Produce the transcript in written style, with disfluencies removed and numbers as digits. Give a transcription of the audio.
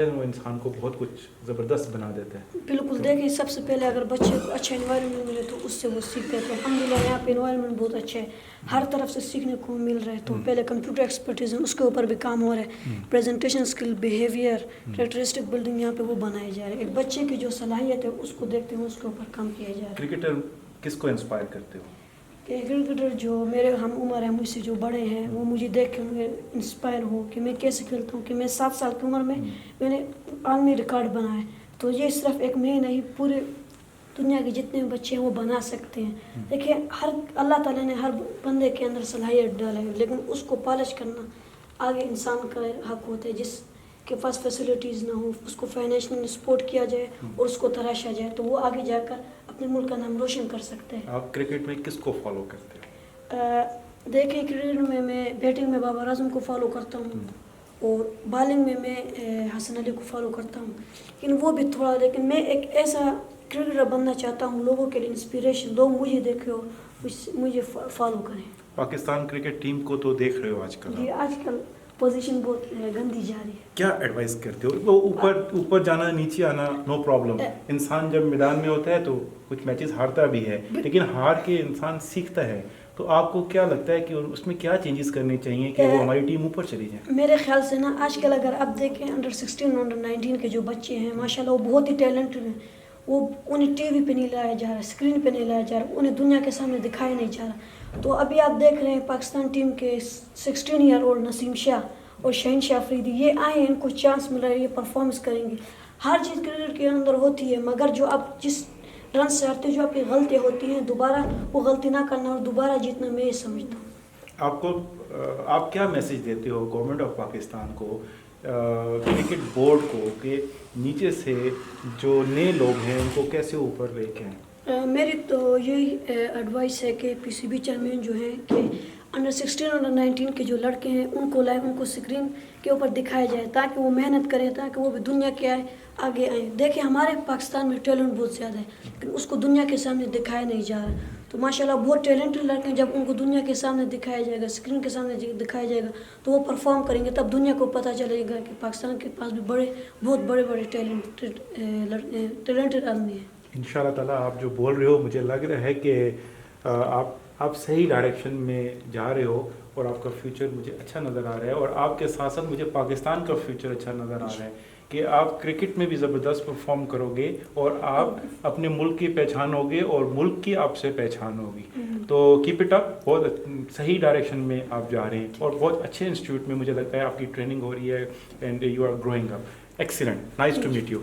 وہ انسان کو بہت کچھ زبردست بنا دیتا ہے. بالکل. دیکھیں سب سے پہلے اگر بچے کو اچھا انوائرمنٹ ملے تو اس سے وہ سیکھتے ہیں. تو الحمدللہ یہاں پہ انوائرمنٹ بہت اچھا ہے, ہر طرف سے سیکھنے کو مل رہا ہے. تو پہلے کمپیوٹر ایکسپرٹیز اس کے اوپر بھی کام ہو رہا ہے, presentation skill, behaviour, characteristic building یہاں پہ وہ بنائے جا رہے ہیں. ایک بچے کی جو صلاحیت ہے اس کو دیکھتے ہیں اس کے اوپر کام کیا جا رہا ہے. کرکٹر کس کو انسپائر کرتے ہو؟ کرکٹر جو میرے ہم عمر ہیں, مجھ سے جو بڑے ہیں, وہ مجھے دیکھ کے مجھے انسپائر ہو کہ میں کیسے کھیلتا ہوں. کہ میں 7 سال کی عمر میں نے عالمی ریکارڈ بنایا. تو یہ صرف ایک میں نہیں, پورے دنیا کے جتنے بچے ہیں وہ بنا سکتے ہیں. دیکھیں اللہ تعالیٰ نے ہر بندے کے اندر صلاحیت ڈالا ہے, لیکن اس کو پالش کرنا آگے انسان کا حق ہوتا ہے. جس کے پاس فیسلٹیز نہ ہو, اس کو فائنینشلی سپورٹ کیا جائے اور اس کو تراشا جائے تو وہ آگے جا کر اپنے ملک کا نام روشن کر سکتے ہیں. آپ کرکٹ میں کس کو فالو کرتے ہیں؟ دیکھیں کرکٹ میں بیٹنگ میں بابر اعظم کو فالو کرتا ہوں, اور بالنگ میں حسن علی کو فالو کرتا ہوں. لیکن وہ بھی تھوڑا, لیکن میں ایک ایسا کرکٹر بننا چاہتا ہوں لوگوں کے لیے انسپریشن, لوگ مجھے دیکھیں اور مجھے فالو کریں. پاکستان کرکٹ ٹیم کو تو دیکھ رہے ہو آج کل. جی, آج کل پوزیشن بہت گندی جا رہی ہے. کیا ایڈوائز کرتے ہو؟ وہ اوپر جانا, نیچے آنا نو پرابلم. انسان جب میدان میں ہوتا ہے تو کچھ میچز ہارتا بھی ہے, لیکن ہار کے انسان سیکھتا ہے. تو آپ کو کیا لگتا ہے کہ اس میں کیا چینجز کرنے چاہیے کہ وہ ہماری ٹیم اوپر چلی جائے؟ میرے خیال سے نا آج کل اگر آپ دیکھیں انڈر 16 انڈر 19 کے جو بچے ہیں ماشاءاللہ وہ بہت ہی ٹیلنٹڈ ہیں. وہ انہیں ٹی وی پہ نہیں لایا جا رہا, اسکرین پہ نہیں لایا جا رہا, انہیں دنیا کے سامنے دکھایا نہیں جا رہا. تو ابھی آپ دیکھ رہے ہیں پاکستان ٹیم کے 16 ایئر اولڈ نسیم شاہ اور شہین شاہ افریدی, یہ آئے ہیں, ان کو چانس مل رہا ہے, یہ پرفارمنس کریں گے. ہر چیز کرکٹ کے اندر ہوتی ہے, مگر جو آپ جس رن سے ہارتے ہیں, جو آپ کی غلطیاں ہوتی ہیں, دوبارہ وہ غلطی نہ کرنا اور دوبارہ جیتنا, میں یہ سمجھتا ہوں. آپ کیا میسیج دیتے ہو گورنمنٹ آف پاکستان کو, کرکٹ بورڈ کو, کہ نیچے سے جو نئے لوگ ہیں ان کو کیسے اوپر لے کے آئیں؟ میری تو یہی ایڈوائس ہے کہ پی سی بی چیئرمین جو ہیں کہ انڈر 16 انڈر 19 کے جو لڑکے ہیں ان کو لائیں, ان کو اسکرین کے اوپر دکھایا جائے تاکہ وہ محنت کریں, تاکہ وہ بھی دنیا کے آگے آئیں. دیکھیں ہمارے پاکستان میں ٹیلنٹ بہت زیادہ ہے, لیکن اس کو دنیا کے سامنے دکھایا نہیں جا رہا. تو ماشاءاللہ بہت ٹیلنٹڈ لڑکے ہیں, جب ان کو دنیا کے سامنے دکھایا جائے گا, اسکرین کے سامنے دکھایا جائے گا, تو وہ پرفارم کریں گے. تب دنیا کو پتہ چلے گا کہ پاکستان کے پاس بھی بہت بڑے ٹیلنٹڈ آدمی ہیں. انشاءاللہ تعالیٰ آپ جو بول رہے ہو مجھے لگ رہا ہے کہ آپ صحیح ڈائریکشن میں جا رہے ہو, اور آپ کا فیوچر مجھے اچھا نظر آ رہا ہے. اور آپ کے ساتھ ساتھ مجھے پاکستان کا فیوچر اچھا نظر آ رہا ہے کہ آپ کرکٹ میں بھی زبردست پرفارم کرو گے, اور آپ اپنے ملک کی پہچان ہوگے اور ملک کی آپ سے پہچان ہوگی. تو کیپ اٹ اپ, بہت صحیح ڈائریکشن میں آپ جا رہے ہیں, اور بہت اچھے انسٹیٹیوٹ میں مجھے لگتا ہے آپ کی ٹریننگ ہو رہی ہے, and you are growing up. Excellent, nice to meet you.